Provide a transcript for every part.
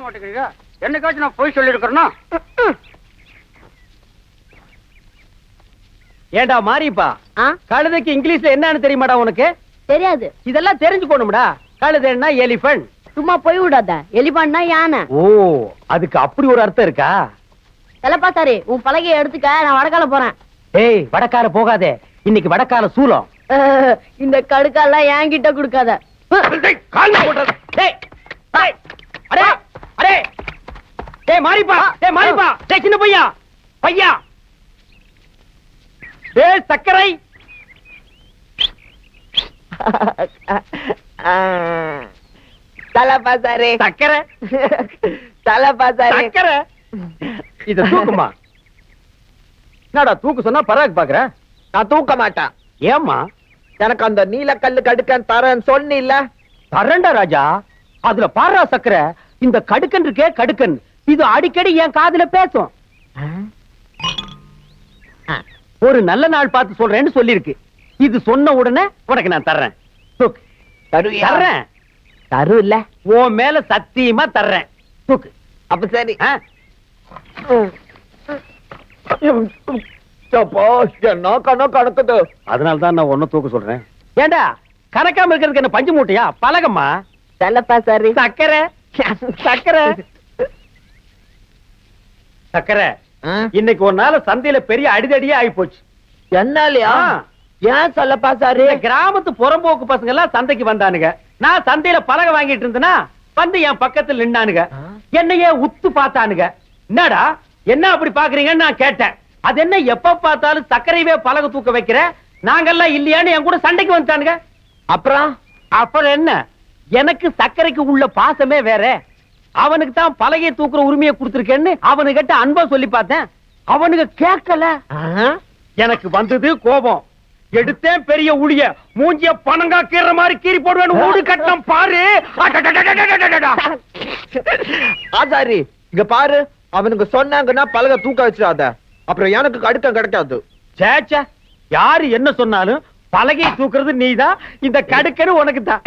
மாட்டேங்கிறீங்க. என்னைக்காச்சும் நான் போய் சொல்லிருக்கிறேன்னா? ஏண்டா மாரிப்பா, கழுதைக்கு இங்கிலீஷ்ல என்னன்னு தெரியுமாடா உனக்கு? தெரியாது. இதெல்லாம் தெரிஞ்சுக்கணும்டா. கழுதைன்னா எலிபென்ட். சும்மா போய் விடாத. எலிபான்னா யானை. ஓ, அதுக்கு அப்படி ஒரு அர்த்தம் இருக்கா? செல்லப்பா சாரி, உன் பலகையை எடுத்துக்க, நான் வடக்கால போறேன். ஏய், வடக்கால போகாதே, இன்னைக்கு வடக்கால சூலம். இந்த கடுக்காலாம் என்கிட்ட கொடுக்காத. சின்ன பையா பையா, சக்கரை தலப்பாசாரே சக்கரை தலப்பாசாரே சக்கரை. இத தூக்குமா? என்னடா தூக்கு சொன்னா பராக் பாக்குற? நான் தூக்க மாட்டேன். ஏமா? எனக்கு அந்த நீலக்கல்லு கடுக்கன் தரேன்னு சொன்னில்ல. தரண்டா ராஜா, அதுல பாரா சக்கரை. இந்த கடுக்கன் இருக்கே கடுக்கன், இது அடிக்கடி என் காதுல பேசும். ஒரு நல்ல நாள் பார்த்து சொல்றேன்னு சொல்லிருக்கு. இது சொன்ன உடனே உனக்கு நான் தர்றேன். தூக்கு. தர்றேன். தரு இல்ல, உன் மேல சத்தியமா தர்றேன். தூக்கு. அப்ப சரி. என்ன கணக்குது? அதனாலதான் நான் ஒன்னும் தூக்க சொல்றேன். ஏண்டா கணக்காம இருக்கிறதுக்கு என்ன பஞ்சு மூட்டையா? பழகம்மா. தலப்பாசாரி சக்கரை சக்கரை சக்கரை. இன்னைக்கு ஒரு நாள் சந்தையில பெரிய அடிதடியே ஆகி போச்சு. என்னாலயா? ஏன் சொல்லப்பாசாரி? கிராமத்து புறம்போக்கு பசங்க எல்லாம் சந்தைக்கு வந்தானுங்க. நான் சந்தையில பலகை வாங்கிட்டு இருந்தேன்னா வந்து என் பக்கத்துல நின்னானுங்க. என்னையே உத்து பார்த்தானுங்க. என்னடா என்ன அப்படி பாக்குறீங்கன்னு நான் கேட்டேன். அது என்ன எப்ப பார்த்தாலும் சர்க்கரையவே பலகை தூக்க வைக்கிற, நாங்கெல்லாம் இல்லையான்னு என் கூட சண்டைக்கு வந்துட்டானுங்க. அப்புறம் என்ன, எனக்கு சர்க்கரைக்கு உள்ள பாசமே வேற. அவனுக்கு தான் பலகையை தூக்குற உரிமையை கொடுத்திருக்கேன்னு அவனுகிட்ட அன்பா சொல்லி பார்த்தேன். அவனுக்கு கேட்கல. எனக்கு வந்தது கோபம். எடுத்தேன் பெரிய உளிய, மூஞ்சிய பணங்கா கீற மாதிரி கீறி போடுவேன். ஓடு கட்டம் பாரு. ஆசாரி இங்க பாரு, அவனுக்கு சொன்னாங்கன்னா பலகை தூக்க வச்சிடாத, அப்புறம் எனக்கு கடுக்கம் கிடைக்காது. சேச்சா, யாரு என்ன சொன்னாலும் பலகையை தூக்குறது நீதான். இந்த கடுக்கன்னு உனக்கு தான்.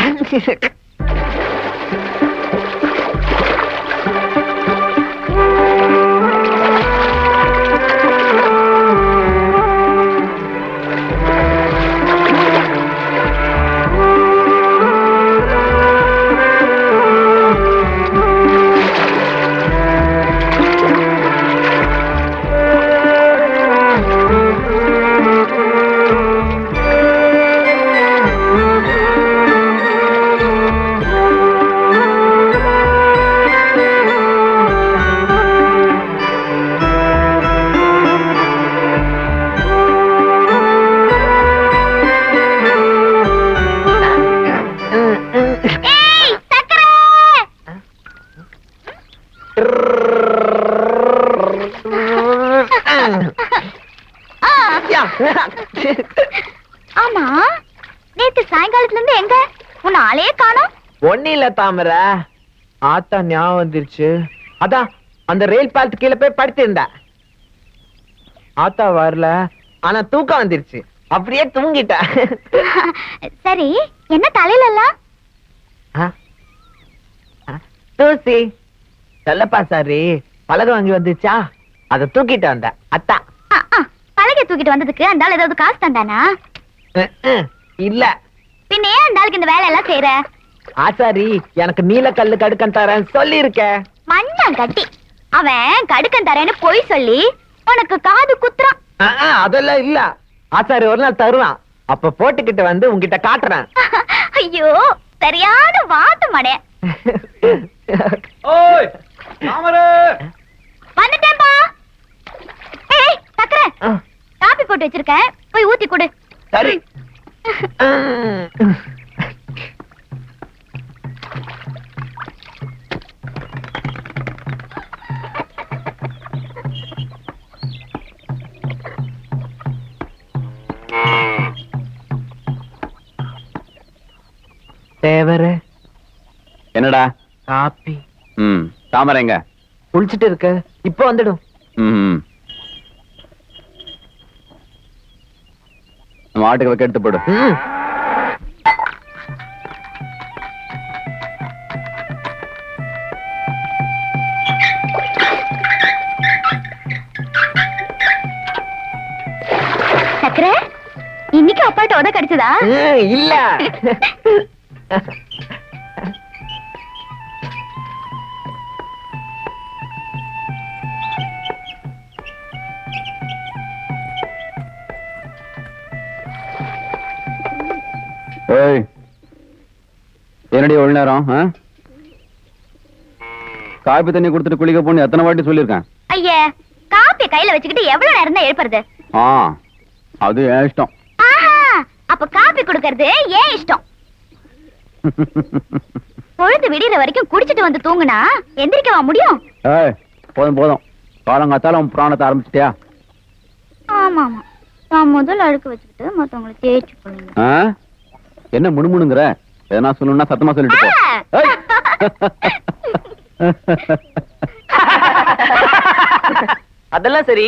ஆமா, நேத்து சாயங்காலத்துல இருந்து எங்க உன்னை ஆளே காணோம்? ஒன்னில தாமரை, ஆத்தா ஞாபகம் வந்துருச்சு. அதான் அந்த ரயில் பாலத்து கீழே போய் படுத்திருந்தா. ஆத்தா வரல, ஆனா தூக்கம் வந்துருச்சு, அப்படியே தூங்கிட்டா. சரி, என்ன தலையில எல்லாம்? தூசி. சொல்லப்பா சாரி, பலகை வாங்கி வந்துச்சா, அதை தூக்கிட்டு வந்த அத்தா. பலகை தூக்கிட்டு வந்ததுக்கு அந்த ஆள் ஏதாவது காசு தந்தானா? இல்ல. பின்ன ஏன் அந்த ஆளுக்கு இந்த வேலை எல்லாம் செய்யற? ஆசாரி எனக்கு நீலக்கல்லு கடுக்கன் தரேன் சொல்லி இருக்க. மண்ணான் கட்டி அவன் கடுக்கன் தரேன்னு பொய் சொல்லி உனக்கு காது குத்துறான். அதெல்லாம் இல்ல, ஆசாரி ஒரு நாள் தருவான், அப்ப போட்டுக்கிட்டு வந்து உங்ககிட்ட காட்டுறேன். ஐயோ, சரியான வாத்து மடே. ஓய் தாமரை, வந்துட்டேன்பா. ஏய் சக்கரை, காபி போட்டு வச்சிருக்கேன், போய் ஊத்தி கொடு. சரி. தேவர என்னடா காப்பி? தாமரைங்க குளிச்சுட்டு இருக்க, இப்ப வந்துடும். மாட்டுக்கு எடுத்து போடு. அப்பாட்ட உத கிடைச்சதா? இல்ல. என்னடி எவ்வளவு நேரம்? காப்பி தண்ணி கொடுத்துட்டு குளிக்க போன்னு எத்தனை வாட்டி சொல்லிருக்கேன்? ஐயே, காப்பி கையில வச்சுக்கிட்டு எவ்வளவு நேரம் தான் எழுப்புறது? அது என் இஷ்டம். அப்ப காப்பி குடுக்கறது ஏன் இஷ்டம்? பொழுது விடியற வரைக்கும் குடிச்சிட்டு வந்து தூங்குனா எந்திரிக்கவா முடியும்? போதும் போதும், காலங்காத்தால உன் புராணத்தை ஆரம்பிச்சிட்டியா? ஆமா ஆமா, நான் முதல்ல அழுக்கு வச்சுக்கிட்டு மத்தவங்களை தேய்ச்சி பண்ணுங்க. என்ன முணுமுணுங்கிற? எதனா சொல்லணும்னா சத்தமா சொல்லிட்டு போ. அதெல்லாம் சரி,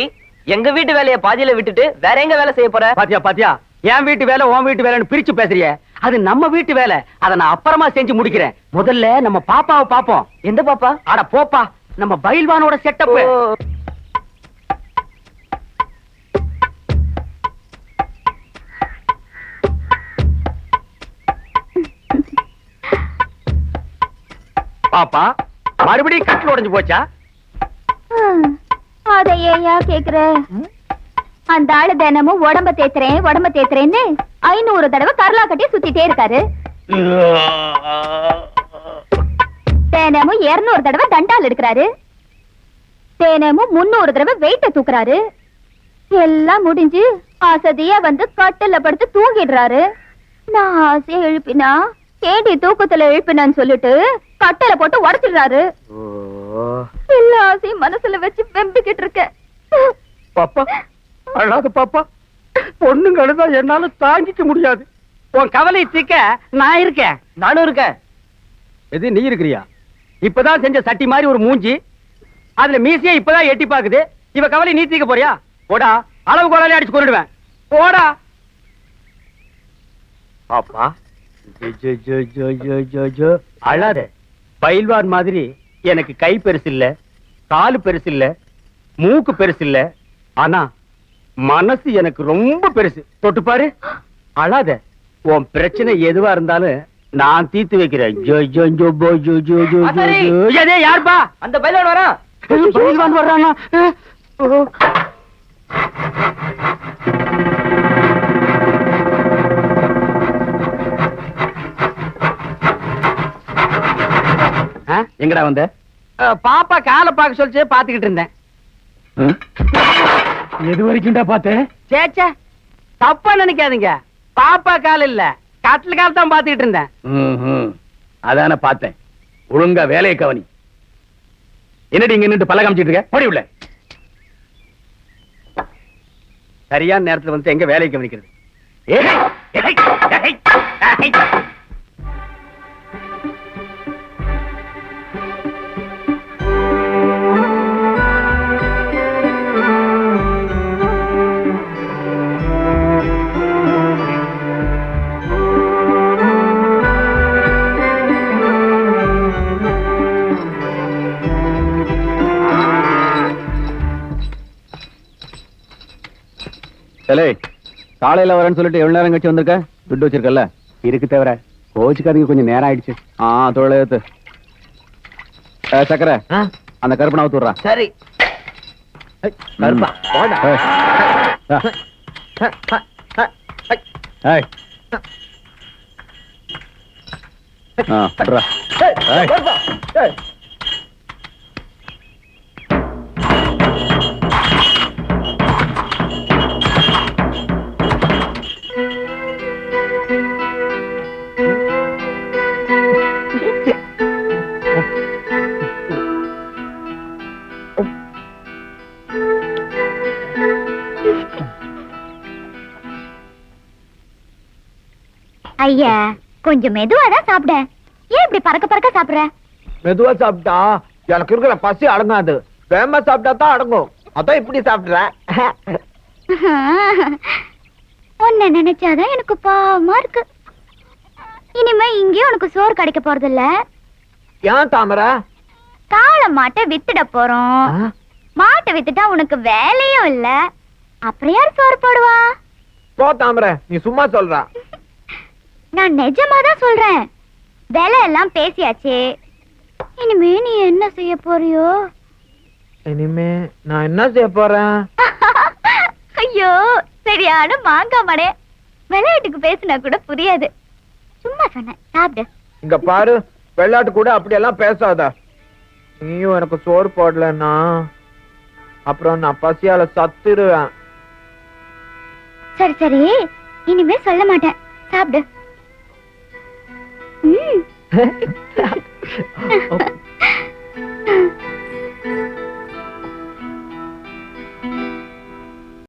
எங்க வீட்டு வேலைய பாதியில விட்டுட்டு வேற எங்க வேலை செய்ய போற? பாத்தியா பாத்தியா, என் வீட்டு வேலை உன் வீட்டு வேலைன்னு பிரிச்சு பேசுறிய. அது நம்ம வீட்டு வேலை, அதை நான் அப்புறமா செஞ்சு முடிக்கிறேன். முதல்ல நம்ம பாப்பாவை பாப்போம். எந்த பாப்பா? அட போப்பா, நம்ம பயில்வானோட செட்டப். பாப்பா, மறுபடியும் கட்டில் உடைஞ்சு போச்சா? அத ஏயா கேக்குற? அந்த ஆளு தினமும் உடம்ப தேத்துறேன்னு 500 தடவை கரலா கட்டி சுத்திட்டே இருக்காரு. தினமும் 200 தடவை தண்டால் எடுக்கிறாரு. தினமும் 300 தடவை வெயிட்ட தூக்குறாரு. எல்லாம் முடிஞ்சு அசதியா வந்து கட்டில படுத்து தூங்கிடுறாரு. நான் ஆசையா எழுப்பினா கேடி தூக்கத்துல எழுப்பினான்னு சொல்லிட்டு கட்டில போட்டு உடைச்சிடுறாரு. எல்லா ஆசையும் மனசுல வச்சு வெம்பிக்கிட்டு இருக்க. பாப்பா அழாத பாப்பா, பொண்ணுங்க அழுதா என்னால தாங்கிக்க முடியாது. உன் கவலை தீக்க நான் இருக்கேன். நானும் இருக்கேன். எது நீ இருக்கிறியா? இப்பதான் செஞ்ச சட்டி மாதிரி ஒரு மூஞ்சி, அதுல மீசியா இப்பதான் எட்டி பாக்குது. இவ கவலை நீ தீக்க போறியா? போடா, அளவு கோலாலே அடிச்சு கொண்டுடுவேன். போடா பாப்பா. அழாத. பயில்வான் மாதிரி எனக்கு கை பெருசு இல்ல, காலு பெருசு இல்ல, மூக்கு பெருசு இல்ல, ஆனா மனசு எனக்கு ரொம்ப பெருசு. தொட்டு பாரு. அழாத. உன் பிரச்சனை எதுவா இருந்தாலும் நான் தீர்த்து வைக்கிறேன். யாருப்பா? அந்த பயில்வான் வரா. பயில்வான் வர்றானா? எங்கடா வந்த? பாப்பா காலை பார்க்க சொல்லிச்சு, பாத்துக்கிட்டு இருந்தேன். எது வரைக்கும்டா பார்த்தேன்? சேச்சே, தப்பா நினைக்காதீங்க. பாப்பா கால் இல்ல, கட்டில் கால் தான் பாத்துக்கிட்டு இருந்தேன். அதான பார்த்தேன். ஒழுங்கா வேலையை கவனி. என்னடி இங்க நின்று பல்ல காமிச்சிட்டு இருக்க? போடி உள்ள. சரியான நேரத்துல வந்து எங்க வேலையை கவனிக்கிறது? காலையில வரேன்னு சொல்லிட்டு எவ்வளவு நேரம் கழிச்சு வந்திருக்க? துட்டு வச்சிருக்கல? இருக்கு தவிர கோச்சுக்காதீங்க, கொஞ்சம் நேரம் ஆயிடுச்சு. தொழில ஏத்து. சக்கரை அந்த கருப்பனை அவுத்து விடுறா. சரி. கருப்பா போடா. ஐயா, கொஞ்சம் மெதுவாதான் சாப்பிட. ஏன் இப்படி பறக்க பறக்க சாப்பிடுற? மெதுவா சாப்பிட்டா எனக்கு இருக்கிற பசி அடங்காது. வேகமா சாப்பிட்டா தான் அடங்கும். அதான் இப்படி சாப்பிடுறேன். உன்னை நினைச்சாதான் எனக்கு பாவமா இருக்கு. இனிமே இங்கேயும் உனக்கு சோறு கிடைக்க போறது இல்ல. ஏன் தாமரை? காளை மாட்டை வித்துட போறோம். மாட்டை வித்துட்டா உனக்கு வேலையும் இல்ல. அப்புறம் யார் சோறு போடுவா? போ தாமரை, நீ சும்மா சொல்ற. நான் நிஜமாதான் சொல்றேன். விலை எல்லாம் பேசியாச்சு. இனிமே நீ என்ன செய்ய போறியோ? இனிமே நான் என்ன செய்ய போறேன்? ஐயோ, சரியான மாங்காய் மடே. விளையாட்டுக்கு பேசினா கூட புரியாது. சும்மா சொன்னேன், சாப்பிடு. இங்க பாரு, வெள்ளாட்டு கூட அப்படி எல்லாம் பேசாத. நீயும் எனக்கு சோறு போடலன்னா அப்புறம் நான் பசியால சத்துருவேன். சரி சரி, இனிமே சொல்ல மாட்டேன், சாப்பிடு. ம்.